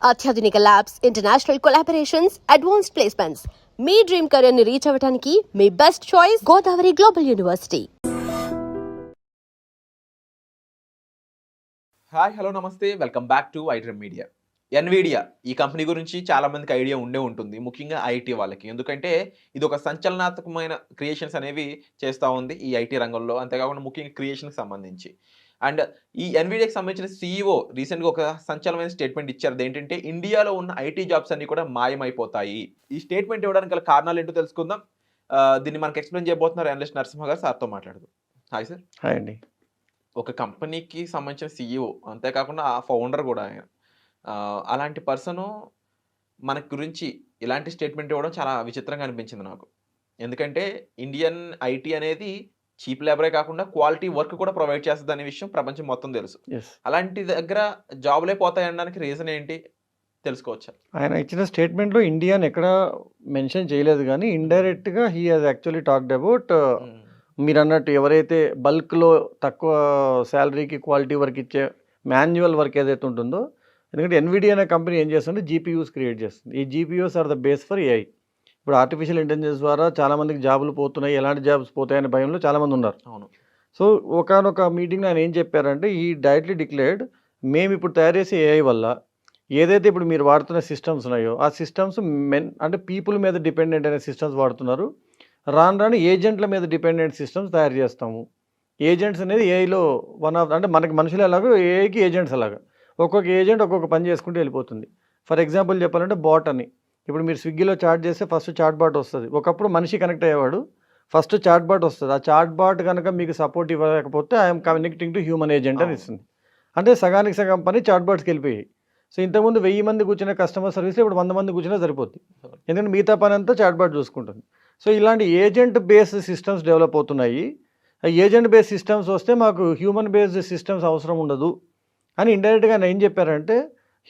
అత్యాధునిక labs, international collaborations, advanced placements. మీ dream career ని రీచ్ అవ్వడానికి మీ best choice Godavari global university. Hi, hello, నమస్తే, welcome back to iDream Media. Nvidia ఈ కంపెనీ గురించి చాలా మందికి ఐడియా ఉండే ఉంటుంది, ముఖ్యంగా ఐటీ వాళ్ళకి. ఎందుకంటే ఇది ఒక సంచలనాత్మకమైన క్రియేషన్స్ అనేవి చేస్తూ ఉంది ఈ ఐటీ రంగంలో, అంతేకాకుండా ముఖ్యంగా క్రియేషన్కి సంబంధించి. అండ్ ఈ ఎన్విడియాకి సంబంధించిన సీఈఓ రీసెంట్గా ఒక సంచలనమైన స్టేట్మెంట్ ఇచ్చారు. ఏంటంటే ఇండియాలో ఉన్న ఐటీ జాబ్స్ అన్ని కూడా మాయమైపోతాయి. ఈ స్టేట్మెంట్ ఇవ్వడానికి గల కారణాలు ఏంటో తెలుసుకుందాం. దీన్ని మనకు ఎక్స్ప్లెయిన్ చేయబోతున్నారు అనలిస్ట్ నరసింహ గారు. సార్తో మాట్లాడదు. Hi sir. హాయ్ అండి. ఒక కంపెనీకి సంబంధించిన సీఈఓ, అంతేకాకుండా ఆ ఫౌండర్ కూడా ఆయన, అలాంటి పర్సను మన గురించి ఇలాంటి స్టేట్మెంట్ ఇవ్వడం చాలా విచిత్రంగా అనిపించింది నాకు. ఎందుకంటే ఇండియన్ ఐటీ అనేది చీప్ లేబరే కాకుండా క్వాలిటీ వర్క్ కూడా ప్రొవైడ్ చేస్తుంది అనే విషయం ప్రపంచం మొత్తం తెలుసు. అలాంటి దగ్గర జాబులే పోతాయి అనడానికి రీజన్ ఏంటి తెలుసుకోవచ్చా? ఆయన ఇచ్చిన స్టేట్మెంట్లో ఇండియాని ఎక్కడ మెన్షన్ చేయలేదు, కానీ ఇండైరెక్ట్గా he has actually talked about మీరు అన్నట్టు ఎవరైతే బల్క్లో తక్కువ శాలరీకి క్వాలిటీ వర్క్ ఇచ్చే మాన్యువల్ వర్క్ ఏదైతే ఉంటుందో. ఎందుకంటే ఎన్విడియా అనే కంపెనీ ఏం చేస్తుంటే జీపీయూస్ క్రియేట్ చేస్తుంది. ఈ GPUs are the base for AI. ఇప్పుడు ఆర్టిఫిషియల్ ఇంటెలిజెన్స్ ద్వారా చాలామందికి జాబులు పోతున్నాయి, ఎలాంటి జాబ్స్ పోతాయనే భయంలో చాలామంది ఉన్నారు. అవును. సో ఒకనొక మీటింగ్లో ఆయన ఏం చెప్పారంటే, ఈ డైరెక్ట్లీ డిక్లేర్డ్ మేము ఇప్పుడు తయారు చేసే ఏఐ వల్ల ఏదైతే ఇప్పుడు మీరు వాడుతున్న సిస్టమ్స్ ఉన్నాయో ఆ సిస్టమ్స్ అంటే పీపుల్ మీద డిపెండెంట్ అనే సిస్టమ్స్ వాడుతున్నారు. రాను రాను ఏజెంట్ల మీద డిపెండెంట్ సిస్టమ్స్ తయారు చేస్తాము. ఏజెంట్స్ అనేది ఏఐలో వన్ ఆఫ్, అంటే మనకి మనుషులు ఎలాగో ఏఐకి ఏజెంట్స్ అలాగా. ఒక్కొక్క ఏజెంట్ ఒక్కొక్క పని చేసుకుంటూ వెళ్ళిపోతుంది. ఫర్ ఎగ్జాంపుల్ చెప్పాలంటే బాట్ అని. ఇప్పుడు మీరు స్విగ్గీలో చాట్ చేస్తే ఫస్ట్ చాట్ బాట్ వస్తుంది. ఒకప్పుడు మనిషి కనెక్ట్ అయ్యేవాడు, ఫస్ట్ చాట్ బాట్ వస్తుంది. ఆ చాట్ బాట్ కనుక మీకు సపోర్ట్ ఇవ్వకపోతే I'm connecting to human agent అని ఇస్తుంది. అంటే సగానికి సగం పని చాట్ బాట్స్కి వెళ్ళిపోయాయి. సో ఇంతకుముందు 1000 మంది కూర్చునే కస్టమర్ సర్వీస్లో ఇప్పుడు 100 మంది కూర్చున్నా సరిపోద్ది, ఎందుకంటే మిగతా పని అంతా చాట్ బాట్ చూసుకుంటుంది. సో ఇలాంటి ఏజెంట్ బేస్డ్ సిస్టమ్స్ డెవలప్ అవుతున్నాయి. ఏజెంట్ బేస్డ్ సిస్టమ్స్ వస్తే మాకు హ్యూమన్ బేస్డ్ సిస్టమ్స్ అవసరం ఉండదు అని ఇండైరెక్ట్గా ఆయన ఏం చెప్పారంటే,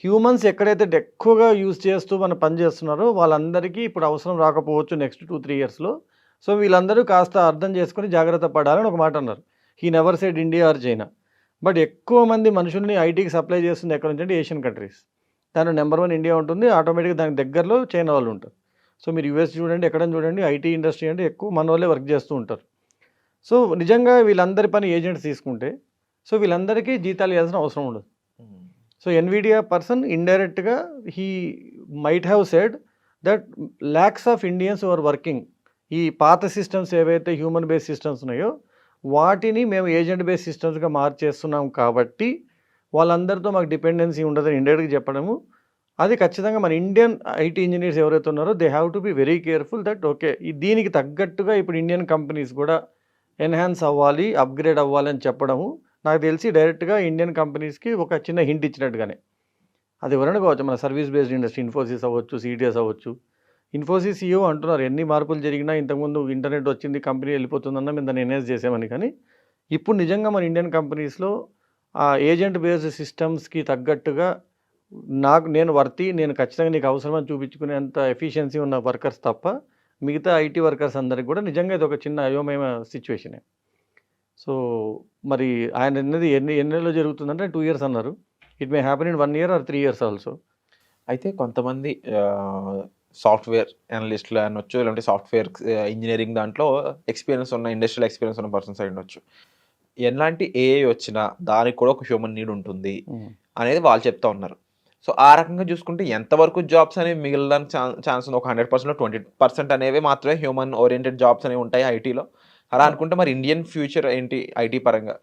హ్యూమన్స్ ఎక్కడైతే ఎక్కువగా యూజ్ చేస్తూ మనం పని చేస్తున్నారో వాళ్ళందరికీ ఇప్పుడు అవసరం రాకపోవచ్చు నెక్స్ట్ 2-3 ఇయర్స్లో. సో వీళ్ళందరూ కాస్త అర్థం చేసుకొని జాగ్రత్త పడాలని ఒక మాట అన్నారు. He never said India are China. But ఎక్కువ మంది మనుషుల్ని ఐటీకి సప్లై చేస్తుంది ఎక్కడ నుంచి అంటే ఏషియన్ కంట్రీస్. దాని నెంబర్ 1 ఇండియా ఉంటుంది, ఆటోమేటిక్గా దానికి దగ్గరలో చైనా వాళ్ళు ఉంటారు. సో మీరు యూఎస్ చూడండి, ఎక్కడైనా చూడండి, ఐటీ ఇండస్ట్రీ అంటే ఎక్కువ మన వాళ్ళే వర్క్ చేస్తూ ఉంటారు. సో నిజంగా వీళ్ళందరి పని ఏజెంట్స్ తీసుకుంటే సో వీళ్ళందరికీ జీతాలు ఇవ్వాల్సిన అవసరం ఉండదు. సో ఎన్విడియా పర్సన్ ఇండైరెక్ట్గా he might have said that lakhs of Indians are working ఈ పాత సిస్టమ్స్ ఏవైతే హ్యూమన్ బేస్డ్ సిస్టమ్స్ ఉన్నాయో వాటిని మేము ఏజెంట్ బేస్డ్ సిస్టమ్స్గా మార్చేస్తున్నాం కాబట్టి వాళ్ళందరితో మాకు డిపెండెన్సీ ఉండదని ఇండైరెక్ట్గా చెప్పడము. అది ఖచ్చితంగా మన ఇండియన్ ఐటీ ఇంజనీర్స్ ఎవరైతే ఉన్నారో they have to be very careful that okay దీనికి తగ్గట్టుగా ఇప్పుడు ఇండియన్ కంపెనీస్ కూడా ఎన్హాన్స్ అవ్వాలి, అప్గ్రేడ్ అవ్వాలి అని చెప్పడము నాకు తెలిసి డైరెక్ట్గా ఇండియన్ కంపెనీస్కి ఒక చిన్న హింట్ ఇచ్చినట్టుగానే. అది ఎవరైనా కావచ్చు, మన సర్వీస్ బేస్డ్ ఇండస్ట్రీ, ఇన్ఫోసిస్ అవ్వచ్చు, సిటిఎస్ అవ్వచ్చు. ఇన్ఫోసిస్ సీఈఓ అంటున్నారు ఎన్ని మార్పులు జరిగినా ఇంతకుముందు ఇంటర్నెట్ వచ్చింది కంపెనీ వెళ్ళిపోతుందన్న మేము దాన్ని ఎన్హాన్స్ చేసామని. కానీ ఇప్పుడు నిజంగా మన ఇండియన్ కంపెనీస్లో ఆ ఏజెంట్ బేస్డ్ సిస్టమ్స్కి తగ్గట్టుగా నేను ఖచ్చితంగా నీకు అవసరమని చూపించుకునేంత ఎఫిషియన్సీ ఉన్న వర్కర్స్ తప్ప మిగతా ఐటీ వర్కర్స్ అందరికి కూడా నిజంగా ఇది ఒక చిన్న అయోమయ సిచ్యువేషనే. సో మరి ఆయన అన్నది ఎన్ని నెలలో జరుగుతుందంటే 2 years అన్నారు. It may happen in 1 year or 3 years also. అయితే కొంతమంది సాఫ్ట్వేర్ అనలిస్టులు అనొచ్చు, లేదంటే సాఫ్ట్వేర్ ఇంజనీరింగ్ దాంట్లో ఎక్స్పీరియన్స్ ఉన్న, ఇండస్ట్రియల్ ఎక్స్పీరియన్స్ ఉన్న పర్సన్స్ అయి ఉండొచ్చు. ఎలాంటి ఏఐ వచ్చినా దానికి కూడా ఒక హ్యూమన్ నీడ్ ఉంటుంది అనేది వాళ్ళు చెప్తా ఉన్నారు. సో ఆ రకంగా చూసుకుంటే ఎంతవరకు జాబ్స్ అనేవి మిగలడానికి ఛాన్స్ ఉంది? ఒక 100%లో 20% అనేవి మాత్రమే హ్యూమన్ ఓరియంటెడ్ జాబ్స్ అనేవి ఉంటాయి ఐటీలో. అలా అనుకుంటే మరి ఇండియన్ ఫ్యూచర్ ఏంటి ఐటీ పరంగా?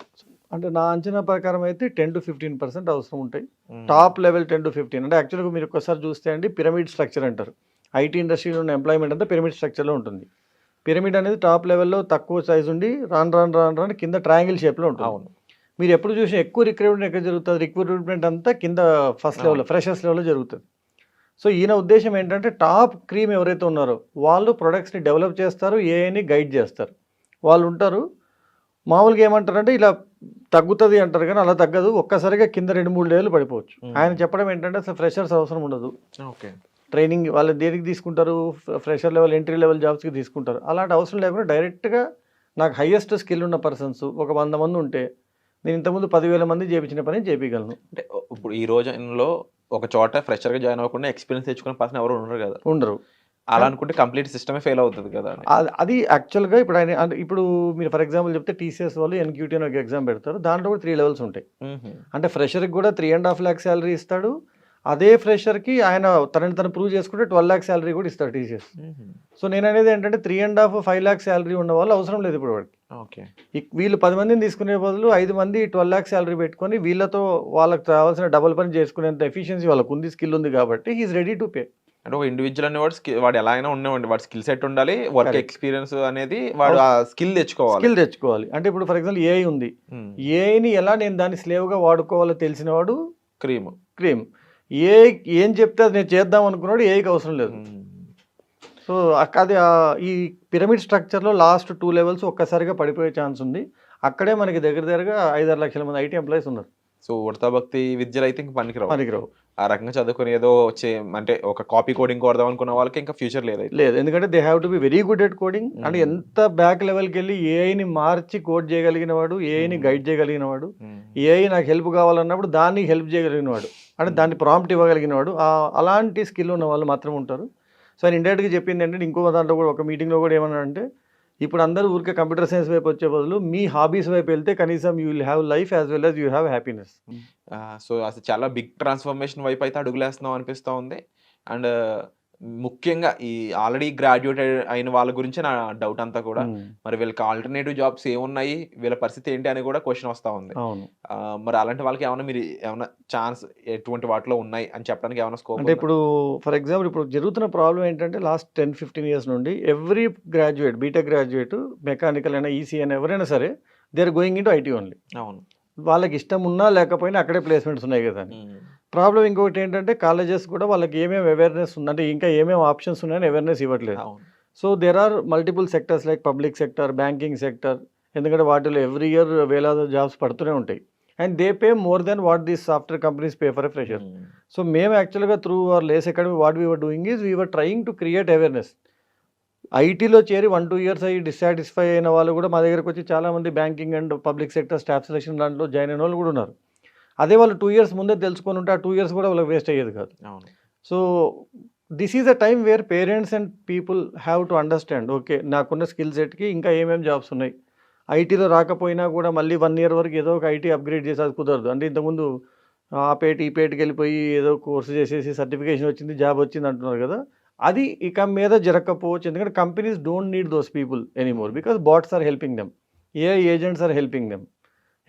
అంటే నా అంచనా ప్రకారం అయితే 10-15% అవసరం ఉంటాయి. Top level 10-15. అంటే యాక్చువల్గా మీరు ఒకసారి చూస్తే అండి, పిరమిడ్ స్ట్రక్చర్ అంటారు. ఐటీ ఇండస్ట్రీలో ఉన్న ఎంప్లాయ్మెంట్ అంతా పిరమిడ్ స్ట్రక్చర్లో ఉంటుంది. పిరమిడ్ అనేది టాప్ లెవెల్లో తక్కువ సైజ్ ఉండి రాను కింద ట్రయాంగిల్ షేప్లో ఉంటుంది. అవును. మీరు ఎప్పుడు చూసినా ఎక్కువ రిక్రూట్మెంట్ ఎక్కడ జరుగుతుంది? రిక్రూట్మెంట్ అంతా కింద ఫస్ట్ లెవెల్లో, ఫ్రెషర్స్ లెవెల్లో జరుగుతుంది. సో ఈయన ఉద్దేశం ఏంటంటే టాప్ క్రీమ్ ఎవరైతే ఉన్నారో వాళ్ళు ప్రొడక్ట్స్ని డెవలప్ చేస్తారు, ఏఐని గైడ్ చేస్తారు, వాళ్ళు ఉంటారు. మామూలుగా ఏమంటారంటే ఇలా తగ్గుతుంది అంటారు, కానీ అలా తగ్గదు. ఒక్కసారిగా కింద 2-3 లెవెల్ పడిపోవచ్చు. ఆయన చెప్పడం ఏంటంటే అసలు ఫ్రెషర్స్ అవసరం ఉండదు. ఓకే. ట్రైనింగ్ వాళ్ళు దేనికి తీసుకుంటారు? ఫ్రెషర్ లెవెల్, ఎంట్రీ లెవెల్ జాబ్స్కి తీసుకుంటారు. అలాంటి అవసరం లేకుండా డైరెక్ట్గా నాకు హైయెస్ట్ స్కిల్ ఉన్న పర్సన్స్ ఒక 100 మంది ఉంటే నేను ఇంతకుముందు 10,000 మంది చేయించిన పని చేయించగలను. అంటే ఇప్పుడు ఈ రోజుల్లో ఒక చోట ఫ్రెషర్గా జాయిన్ అవ్వకుండా ఎక్స్పీరియన్స్ తెచ్చుకునే పర్సన్ ఎవరు ఉండరు కదా, ఉండరు. అలా అనుకుంటే కంప్లీట్ సిస్టమే ఫెయిల్ అవుతుంది కదా అని. అది యాక్చువల్‌గా ఇప్పుడు ఆయన అంటే ఇప్పుడు మీరు ఫర్ ఎగ్జాంపుల్ చెప్తే టీసీఎస్ వాళ్ళు ఎన్‌క్యూటీ అని ఒక ఎగ్జామ్ పెడతారు. దాంట్లో కూడా 3 లెవెల్స్ ఉంటాయి. అంటే ఫ్రెషర్‌కి కూడా 3.5 లాక్ సాలరీ ఇస్తాడు. అదే ఫ్రెషర్‌కి ఆయన తనని తను ప్రూవ్ చేసుకుంటే 12 లాక్ సాలరీ కూడా ఇస్తాడు టీసీఎస్. సో నేననేది ఏంటంటే 3.5, 5 లాక్ సాలరీ ఉన్న వాళ్ళు అవసరం లేదు ఇప్పుడు వాడికి. ఓకే. వీళ్ళు 10 మందిని తీసుకునే బదులు 5 మంది 12 లాక్ సాలరీ పెట్టుకొని వీళ్ళతో వాళ్ళకి కావాల్సిన డబుల్ పని చేసుకునేంత ఎఫిషియన్సీ వాళ్ళకు ఉంది, స్కిల్ ఉంది కాబట్టి he is ready to pay. అంటే ఒక ఇండివిజువల్ అనేవాడు వాడు ఎలా అయినా ఉండేవాడి, వాడు స్కిల్ సెట్ ఉండాలి, వర్క్ Correct. ఎక్స్పీరియన్స్ అనేది వాడు ఆ స్కిల్ తెచ్చుకోవాలి. స్కిల్ తెచ్చుకోవాలి. అంటే ఇప్పుడు ఫర్ ఎగ్జాంపుల్ ఏఐ ఉంది. ఏఐని ఎలా నేను దాన్ని స్లేవ్‌గా వాడుకోవాలో తెలిసినవాడు క్రీమ్. క్రీమ్. ఏఐ ఏం చెప్తే అది నేను చేద్దాం అనుకున్నాడు ఏఐకి అవసరం లేదు. సో అది ఈ పిరమిడ్ స్ట్రక్చర్‌లో లాస్ట్ 2 లెవెల్స్ ఒక్కసారిగా పడిపోయే ఛాన్స్ ఉంది. అక్కడే మనకి దగ్గరగా 5-6 లక్షల మంది ఐటీ ఎంప్లాయీస్ ఉన్నారు. సో ఉడతా భక్తి విద్యలు అయితే ఇంక పనికిరావు. పనికిరావు. ఆ రకంగా చదువుకొని ఏదో వచ్చే అంటే ఒక కాపీ కోడింగ్ కొడదాం అనుకున్న వాళ్ళకి ఇంకా ఫ్యూచర్ లేదు. లేదు, ఎందుకంటే they have to be very good at coding. అంటే ఎంత బ్యాక్ లెవెల్కి వెళ్ళి ఏఐని మార్చి కోడ్ చేయగలిగిన వాడు, ఏఐని గైడ్ చేయగలిగిన వాడు, ఏఐ నాకు హెల్ప్ కావాలన్నప్పుడు దాన్ని హెల్ప్ చేయగలిగిన వాడు, అంటే దాన్ని ప్రాంప్ట్ ఇవ్వగలిగిన వాడు, అలాంటి స్కిల్ ఉన్న వాళ్ళు మాత్రం ఉంటారు. సో ఆయన ఇండైరెక్ట్గా చెప్పింది ఏంటంటే ఇంకో దాంట్లో కూడా ఒక మీటింగ్లో కూడా ఏమన్నాడంటే ఇప్పుడు అందరూ ఊరికే కంప్యూటర్ సైన్స్ వైపు వచ్చే బదులు మీ హాబీస్ వైపు వెళ్తే కనీసం you will have life as well as you have happiness. So అసలు చాలా బిగ్ ట్రాన్స్ఫర్మేషన్ వైపు అయితే అడుగులేస్తున్నాం అనిపిస్తూ ఉంది. అండ్ ముఖ్యంగా ఈ ఆల్రెడీ గ్రాడ్యుయేట్ అయిన వాళ్ళ గురించి నా డౌట్ అంతా కూడా, మరి వీళ్ళకి ఆల్టర్నేటివ్ జాబ్స్ ఏమున్నాయి, వీళ్ళ పరిస్థితి ఏంటి అని కూడా క్వశ్చన్ వస్తూ ఉంది. అవును. మరి అలాంటి వాళ్ళకి ఏమైనా మీరు ఏమైనా ఛాన్స్ ఎటువంటి వాటిలో ఉన్నాయి అని చెప్పడానికి ఏమైనా స్కోప్? అంటే ఇప్పుడు ఫర్ ఎగ్జాంపుల్ ఇప్పుడు జరుగుతున్న ప్రాబ్లం ఏంటంటే లాస్ట్ 10-15 ఇయర్స్ నుండి every graduate, BTech graduate, mechanical అయినా ఈసీ అయినా ఎవరైనా సరే they are going into IT only. అవును. వాళ్ళకి ఇష్టం ఉన్నా లేకపోయినా అక్కడే ప్లేస్మెంట్స్ ఉన్నాయి కదా అని. ప్రాబ్లం ఇంకొకటి ఏంటంటే కాలేజెస్ కూడా వాళ్ళకి ఏమేమి అవేర్నెస్ ఉందంటే ఇంకా ఏమేమి ఆప్షన్స్ ఉన్నాయని అవేర్నెస్ ఇవ్వట్లేదు. So there are multiple sectors like public sector, banking sector, ఎందుకంటే వాటిలో ఎవ్రీ ఇయర్ వేలాది జాబ్స్ పడుతూనే ఉంటాయి. And they pay more than what these software companies pay for a fresher. So మేము యాక్చువల్గా through our Lace academy what we were doing is we were trying to create awareness. ఐటీలో చేరి 1-2 years అయ్యి dissatisfy అయిన వాళ్ళు కూడా మా దగ్గరకు వచ్చి చాలామంది banking and public sector staff selection దాంట్లో జాయిన్ అయిన వాళ్ళు కూడా ఉన్నారు. అదే వాళ్ళు 2 ఇయర్స్ ముందే తెలుసుకొని ఉంటే ఆ 2 ఇయర్స్ కూడా వాళ్ళకి వేస్ట్ అయ్యేది కాదు. So this is a time where parents and people have to understand, okay నాకున్న స్కిల్ సెట్కి ఇంకా ఏమేమి జాబ్స్ ఉన్నాయి. ఐటీలో రాకపోయినా కూడా మళ్ళీ 1 ఇయర్ వరకు ఏదో ఒక ఐటీ అప్గ్రేడ్ చేసి అది కుదరదు. అంటే ఇంతకుముందు ఆ పేట ఈ పేటకి వెళ్ళిపోయి ఏదో కోర్సు చేసేసి సర్టిఫికేషన్ వచ్చింది, జాబ్ వచ్చింది అంటున్నారు కదా, అది ఇక మీద జరగకపోవచ్చు. ఎందుకంటే companies don't need those people anymore because bots are helping them, AI agents are helping them.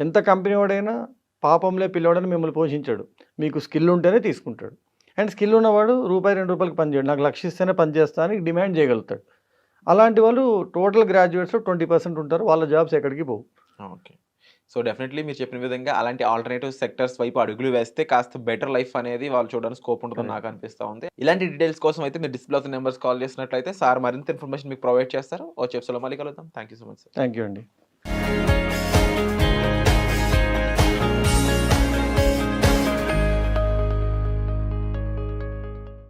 ఎంత కంపెనీ వాడైనా పాపంలో పిల్లవాడని మిమ్మల్ని పోషించాడు, మీకు స్కిల్ ఉంటేనే తీసుకుంటాడు. అండ్ స్కిల్ ఉన్నవాడు ₹2-2 పని చేయడు, నాకు లక్షిస్తేనే పని చేస్తా అని డిమాండ్ చేయగలుగుతాడు. అలాంటి వాళ్ళు టోటల్ గ్రాడ్యుయేట్స్లో 20% ఉంటారు, వాళ్ళ జాబ్స్ ఎక్కడికి పోవు. ఓకే. సో డెఫినెట్లీ మీరు చెప్పిన విధంగా అలాంటి ఆల్టర్నేటివ్ సెక్టర్స్ వైపు అడుగులు వేస్తే కాస్త బెటర్ లైఫ్ అనేది వాళ్ళు చూడడానికి స్కోప్ ఉంటుందని నాకు అనిపిస్తూ ఉంది. ఇలాంటి డీటెయిల్స్ కోసం అయితే మీరు డిస్ప్లే అవుతున్న నెంబర్స్ కాల్ చేసినట్లయితే సార్ మరింత ఇన్ఫర్మేషన్ మీకు ప్రొవైడ్ చేస్తారు. వచ్చే ఎపిసోడ్లో మళ్ళీ కలుద్దాం. Thank you so much sir. Thank you అండి.